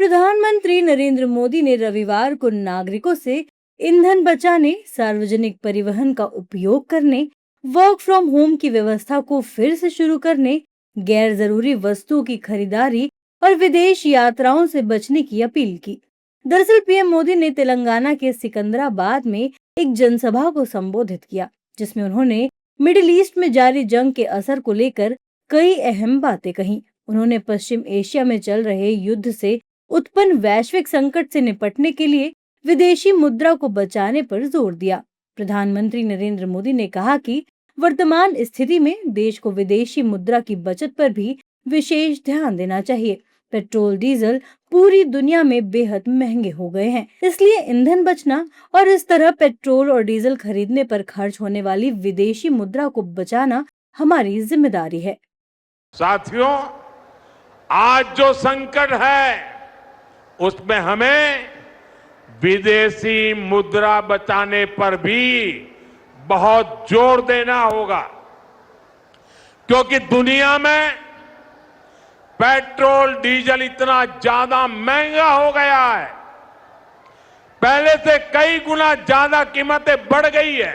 प्रधानमंत्री नरेंद्र मोदी ने रविवार को नागरिकों से ईंधन बचाने, सार्वजनिक परिवहन का उपयोग करने, वर्क फ्रॉम होम की व्यवस्था को फिर से शुरू करने, गैर जरूरी वस्तुओं की खरीदारी और विदेश यात्राओं से बचने की अपील की। दरअसल पीएम मोदी ने तेलंगाना के सिकंदराबाद में एक जनसभा को संबोधित किया, जिसमें उन्होंने मिडिल ईस्ट में जारी जंग के असर को लेकर कई अहम बातें कही। उन्होंने पश्चिम एशिया में चल रहे युद्ध से उत्पन्न वैश्विक संकट से निपटने के लिए विदेशी मुद्रा को बचाने पर जोर दिया। प्रधानमंत्री नरेंद्र मोदी ने कहा कि वर्तमान स्थिति में देश को विदेशी मुद्रा की बचत पर भी विशेष ध्यान देना चाहिए। पेट्रोल, डीजल पूरी दुनिया में बेहद महंगे हो गए हैं, इसलिए ईंधन बचना और इस तरह पेट्रोल और डीजल खरीदने पर खर्च होने वाली विदेशी मुद्रा को बचाना हमारी जिम्मेदारी है। साथियों, आज जो संकट है उसमें हमें विदेशी मुद्रा बचाने पर भी बहुत जोर देना होगा, क्योंकि दुनिया में पेट्रोल डीजल इतना ज्यादा महंगा हो गया है, पहले से कई गुना ज्यादा कीमतें बढ़ गई है।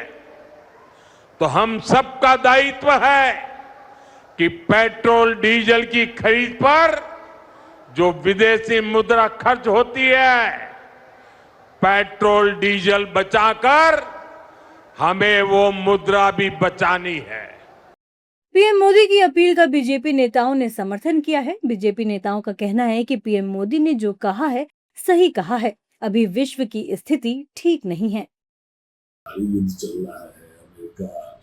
तो हम सबका दायित्व है कि पेट्रोल डीजल की खरीद पर जो विदेशी मुद्रा खर्च होती है, पेट्रोल डीजल बचाकर हमें वो मुद्रा भी बचानी है। पीएम मोदी की अपील का बीजेपी नेताओं ने समर्थन किया है। बीजेपी नेताओं का कहना है कि पीएम मोदी ने जो कहा है सही कहा है। अभी विश्व की स्थिति ठीक नहीं है। युद्ध चल रहा है अमेरिका,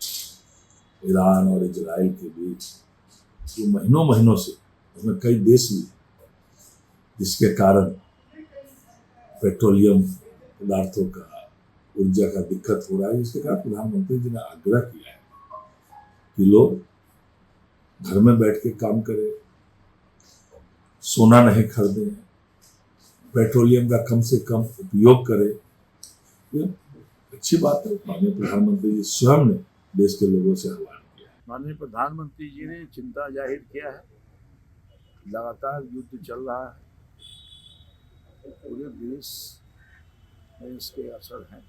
ईरान और इजराइल के बीच, जो महीनों से उसमें कई देश भी, जिसके कारण पेट्रोलियम पदार्थों का, ऊर्जा का दिक्कत हो रहा है, जिसके कारण प्रधानमंत्री जी ने आग्रह किया है कि लोग घर में बैठ के काम करें, सोना नहीं खरीदें, पेट्रोलियम का कम से कम उपयोग करें। ये अच्छी बात है। माननीय प्रधानमंत्री जी स्वयं ने देश के लोगों से आह्वान किया है। माननीय प्रधानमंत्री जी ने चिंता जाहिर किया है। लगातार युद्ध चल रहा है, पूरे देश में इसके असर हैं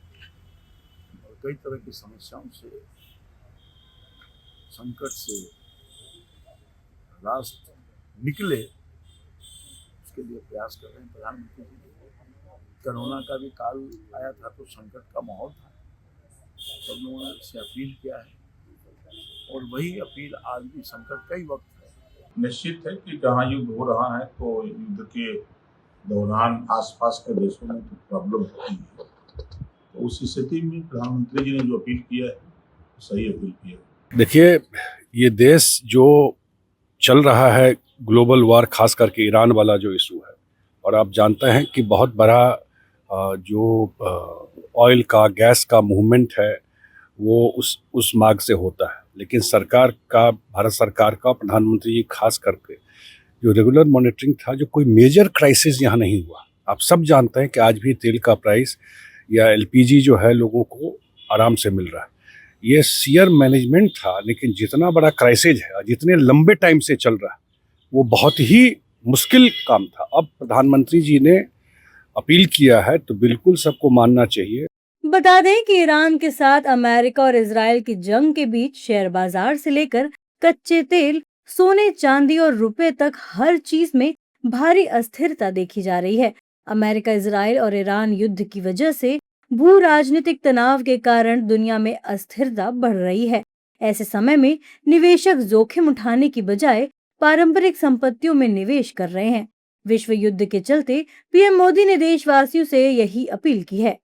और कई तरह की समस्याओं से, संकट से राष्ट्र निकले, उसके लिए प्रयास कर रहे हैं प्रधानमंत्री जी। कोरोना का भी काल आया था तो संकट का माहौल था, सब लोगों ने इससे अपील किया है और वही अपील आज भी संकट का ही वक्त है। निश्चित है कि जहाँ युद्ध हो रहा है तो युद्ध के दौरान आसपास के देशों में तो प्रॉब्लम होती है, तो उस स्थिति में प्रधानमंत्री जी ने जो अपील किया है सही अपील किया है। देखिए, ये देश जो चल रहा है ग्लोबल वार, खास करके ईरान वाला जो इशू है, और आप जानते हैं कि बहुत बड़ा जो ऑयल का, गैस का मूवमेंट है वो उस मार्ग से होता है। लेकिन सरकार का, भारत सरकार का, प्रधानमंत्री जी खास करके जो रेगुलर मॉनिटरिंग था, जो कोई मेजर क्राइसिस यहाँ नहीं हुआ। आप सब जानते हैं कि आज भी तेल का प्राइस या एलपीजी जो है लोगों को आराम से मिल रहा है। ये सीयर मैनेजमेंट था, लेकिन जितना बड़ा क्राइसिस है, जितने लंबे टाइम से चल रहा है, वो बहुत ही मुश्किल काम था। अब प्रधानमंत्री जी ने अपील किया है तो बिल्कुल सबको मानना चाहिए। बता दें कि ईरान के साथ अमेरिका और इजराइल की जंग के बीच शेयर बाजार से लेकर कच्चे तेल, सोने, चांदी और रुपए तक हर चीज में भारी अस्थिरता देखी जा रही है। अमेरिका, इजराइल और ईरान युद्ध की वजह से भू राजनीतिक तनाव के कारण दुनिया में अस्थिरता बढ़ रही है। ऐसे समय में निवेशक जोखिम उठाने की बजाय पारंपरिक संपत्तियों में निवेश कर रहे हैं। विश्व युद्ध के चलते पीएम मोदी ने देशवासियों से यही अपील की है।